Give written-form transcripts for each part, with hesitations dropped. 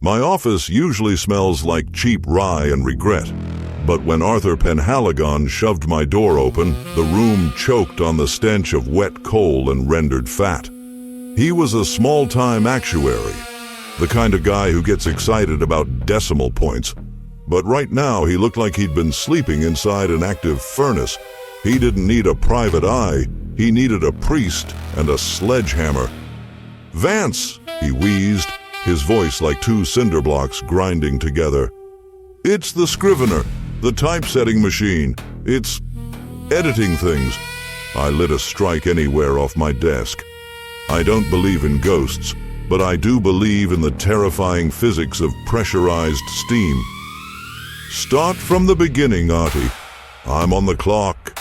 My office usually smells like cheap rye and regret, but when Arthur Penhaligon shoved my door open, the room choked on the stench of wet coal and rendered fat. He was a small-time actuary, the kind of guy who gets excited about decimal points. But right now, he looked like he'd been sleeping inside an active furnace. He didn't need a private eye. He needed a priest and a sledgehammer. "Vance," he wheezed, his voice like two cinder blocks grinding together. "It's the scrivener, the typesetting machine. It's editing things." I lit a strike anywhere off my desk. I don't believe in ghosts, but I do believe in the terrifying physics of pressurized steam. "Start from the beginning, Artie. I'm on the clock."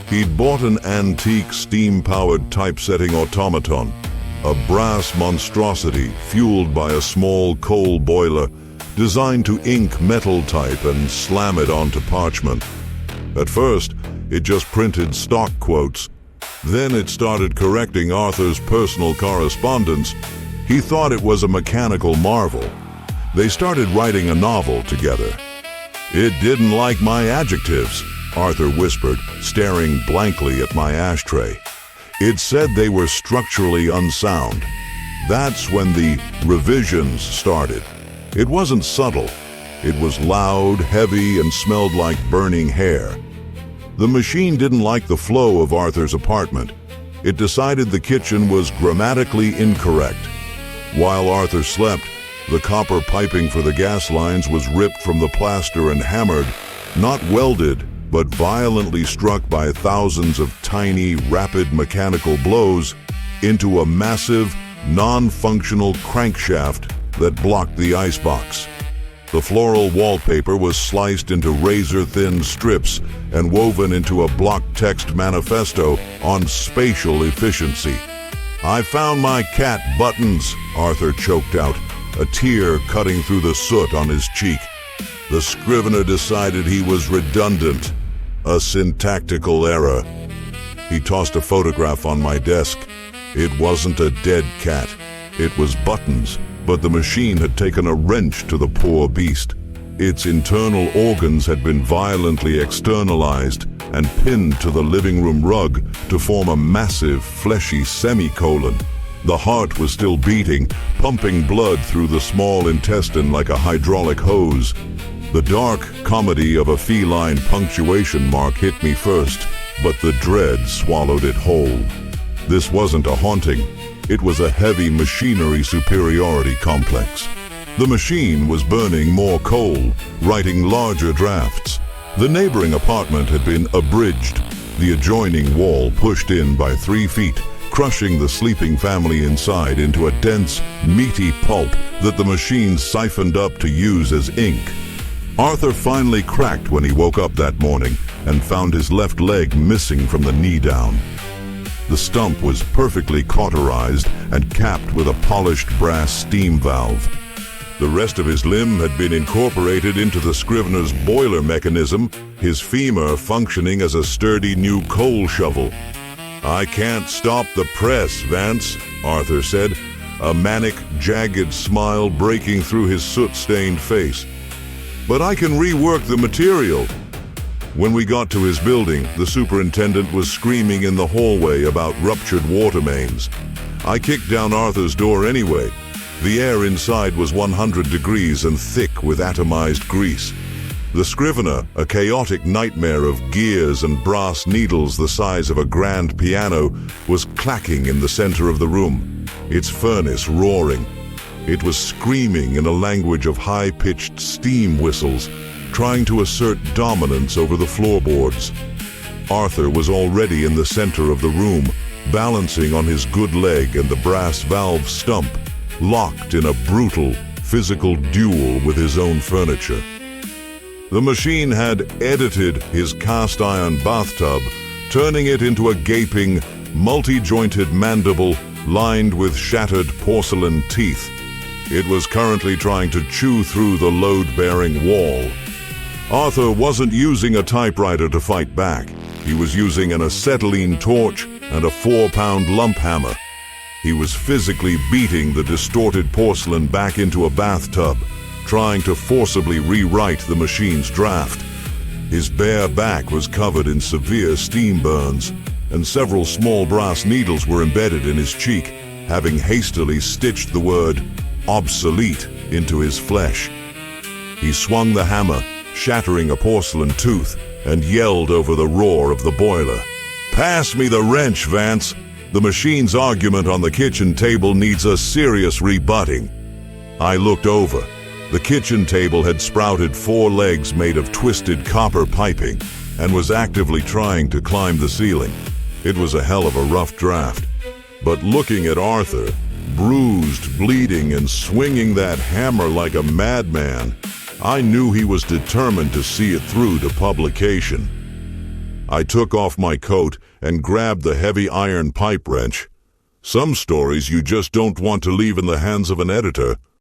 He'd bought an antique steam-powered typesetting automaton, a brass monstrosity fueled by a small coal boiler designed to ink metal type and slam it onto parchment. At first, it just printed stock quotes. Then it started correcting Arthur's personal correspondence. He thought it was a mechanical marvel. They started writing a novel together. "It didn't like my adjectives," Arthur whispered, staring blankly at my ashtray. "It said they were structurally unsound." That's when the revisions started. It wasn't subtle. It was loud, heavy, and smelled like burning hair. The machine didn't like the flow of Arthur's apartment. It decided the kitchen was grammatically incorrect. While Arthur slept, the copper piping for the gas lines was ripped from the plaster and hammered, not welded, but violently struck by thousands of tiny, rapid mechanical blows into a massive, non-functional crankshaft that blocked the icebox. The floral wallpaper was sliced into razor-thin strips and woven into a block-text manifesto on spatial efficiency. "I found my cat buttons," Arthur choked out, a tear cutting through the soot on his cheek. The scrivener decided he was redundant, a syntactical error. He tossed a photograph on my desk. It wasn't a dead cat. It was buttons, but the machine had taken a wrench to the poor beast. Its internal organs had been violently externalized and pinned to the living room rug to form a massive, fleshy semicolon. The heart was still beating, pumping blood through the small intestine like a hydraulic hose. The dark comedy of a feline punctuation mark hit me first, but the dread swallowed it whole. This wasn't a haunting. It was a heavy machinery superiority complex. The machine was burning more coal, writing larger drafts. The neighboring apartment had been abridged, the adjoining wall pushed in by 3 feet, crushing the sleeping family inside into a dense, meaty pulp that the machine siphoned up to use as ink. Arthur finally cracked when he woke up that morning and found his left leg missing from the knee down. The stump was perfectly cauterized and capped with a polished brass steam valve. The rest of his limb had been incorporated into the scrivener's boiler mechanism, his femur functioning as a sturdy new coal shovel. "I can't stop the press, Vance," Arthur said, a manic, jagged smile breaking through his soot-stained face. "But I can rework the material." When we got to his building, the superintendent was screaming in the hallway about ruptured water mains. I kicked down Arthur's door anyway. The air inside was 100 degrees and thick with atomized grease. The scrivener, a chaotic nightmare of gears and brass needles the size of a grand piano, was clacking in the center of the room, its furnace roaring. It was screaming in a language of high-pitched steam whistles, trying to assert dominance over the floorboards. Arthur was already in the center of the room, balancing on his good leg and the brass valve stump, locked in a brutal, physical duel with his own furniture. The machine had edited his cast-iron bathtub, turning it into a gaping, multi-jointed mandible lined with shattered porcelain teeth. It was currently trying to chew through the load-bearing wall. Arthur wasn't using a typewriter to fight back. He was using an acetylene torch and a 4-pound lump hammer. He was physically beating the distorted porcelain back into a bathtub, trying to forcibly rewrite the machine's draft. His bare back was covered in severe steam burns, and several small brass needles were embedded in his cheek, having hastily stitched the word obsolete into his flesh. He swung the hammer, shattering a porcelain tooth, and yelled over the roar of the boiler. "Pass me the wrench, Vance. The machine's argument on the kitchen table needs a serious rebutting." I looked over. The kitchen table had sprouted 4 legs made of twisted copper piping and was actively trying to climb the ceiling. It was a hell of a rough draft. But looking at Arthur, bruised, bleeding, and swinging that hammer like a madman, I knew he was determined to see it through to publication. I took off my coat and grabbed the heavy iron pipe wrench. Some stories you just don't want to leave in the hands of an editor.